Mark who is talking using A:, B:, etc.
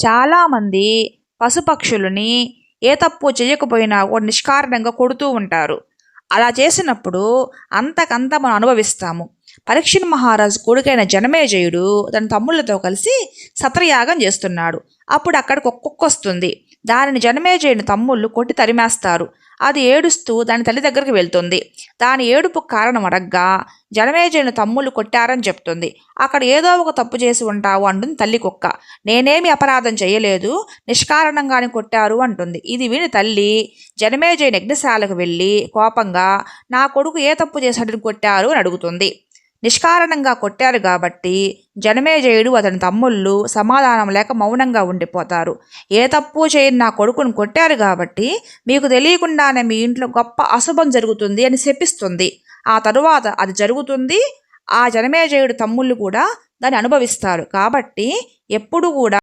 A: చాలామంది పశుపక్షులని ఏ తప్పు చేయకపోయినా కూడా నిష్కారణంగా కొడుతూ ఉంటారు. అలా చేసినప్పుడు అంతకంత మనం అనుభవిస్తాము. పరీక్షిత్ మహారాజు కొడుకైన జనమేజయుడు తన తమ్ముళ్ళతో కలిసి సత్రయాగం చేస్తున్నాడు. అప్పుడు అక్కడికి ఒక కుక్క వస్తుంది. దానిని జనమేజయుని తమ్ముళ్ళు కొట్టి తరిమేస్తారు. అది ఏడుస్తూ దాని తల్లి దగ్గరికి వెళ్తుంది. దాని ఏడుపుకు కారణం అడగ్గా జనమేజయుని తమ్ముళ్ళు కొట్టారని చెప్తుంది. అక్కడ ఏదో ఒక తప్పు చేసి ఉంటావు అంటుంది తల్లి కుక్క. నేనేమి అపరాధం చేయలేదు, నిష్కారణంగానే కొట్టారు అంటుంది. ఇది విని తల్లి జనమేజయుని యజ్ఞశాలకు వెళ్ళి కోపంగా నా కొడుకు ఏ తప్పు చేశాడని కొట్టారు అని అడుగుతుంది. నిష్కారణంగా కొట్టారు కాబట్టి జనమేజయుడు అతని తమ్ముళ్ళు సమాధానం లేక మౌనంగా ఉండిపోతారు. ఏ తప్పు చేయని నా కొడుకును కొట్టారు కాబట్టి మీకు తెలియకుండానే మీ ఇంట్లో గొప్ప అశుభం జరుగుతుంది అని శపిస్తుంది. ఆ తరువాత అది జరుగుతుంది. ఆ జనమేజయుడు తమ్ముళ్ళు కూడా దాన్ని అనుభవిస్తారు. కాబట్టి ఎప్పుడు కూడా